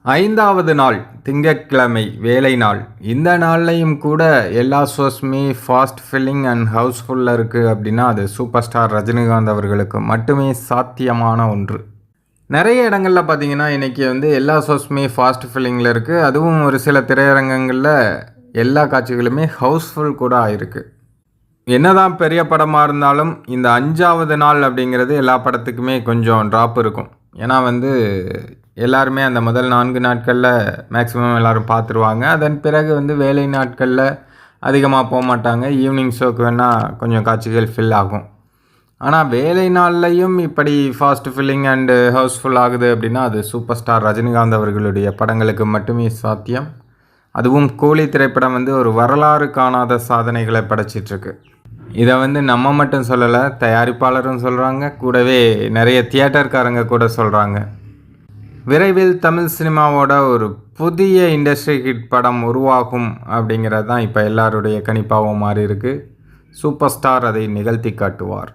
5வது நாள் திங்கட்கிழமை வேலை நாள். இந்த நாள்லையும் கூட எல்லா ஷோஸுமே ஃபாஸ்ட் ஃபில்லிங் அண்ட் ஹவுஸ்ஃபுல்லில் இருக்குது அப்படின்னா அது சூப்பர் ஸ்டார் ரஜினிகாந்த் அவர்களுக்கு மட்டுமே சாத்தியமான ஒன்று. நிறைய இடங்களில் பார்த்தீங்கன்னா இன்றைக்கி எல்லா ஷோஸுமே ஃபாஸ்ட் ஃபில்லிங்கில் இருக்குது. அதுவும் ஒரு சில திரையரங்கங்களில் எல்லா காட்சிகளுமே ஹவுஸ்ஃபுல் கூட ஆயிருக்கு. என்னதான் பெரிய படமாக இருந்தாலும் இந்த 5வது நாள் அப்படிங்கிறது எல்லா படத்துக்குமே கொஞ்சம் ட்ராப் இருக்கும். ஏன்னா எல்லாருமே அந்த முதல் 4 நாட்களில் மேக்ஸிமம் எல்லோரும் பார்த்துருவாங்க. அதன் பிறகு வேலை நாட்களில் அதிகமாக போக மாட்டாங்க. ஈவினிங் ஷோக்கு வேணால் கொஞ்சம் காட்சிகள் ஃபில் ஆகும். ஆனால் வேலை நாள்லையும் இப்படி ஃபாஸ்ட் ஃபில்லிங் அண்டு ஹவுஸ்ஃபுல் ஆகுது அப்படின்னா அது சூப்பர் ஸ்டார் ரஜினிகாந்த் அவர்களுடைய படங்களுக்கு மட்டுமே சாத்தியம். அதுவும் கூலி திரைப்படம் ஒரு வரலாறு காணாத சாதனைகளை படைச்சிட்ருக்கு. இதை நம்ம மட்டும் சொல்லலை, தயாரிப்பாளரும் சொல்கிறாங்க, கூடவே நிறைய தியேட்டர்காரங்க கூட சொல்கிறாங்க. விரைவில் தமிழ் சினிமாவோட ஒரு புதிய இண்டஸ்ட்ரி ஹிட் படம் உருவாகும் அப்படிங்கிறது தான் இப்போ எல்லாருடைய கணிப்பாகவும் மாறி இருக்கு. சூப்பர் ஸ்டார் அதை நிகழ்த்தி காட்டுவார்.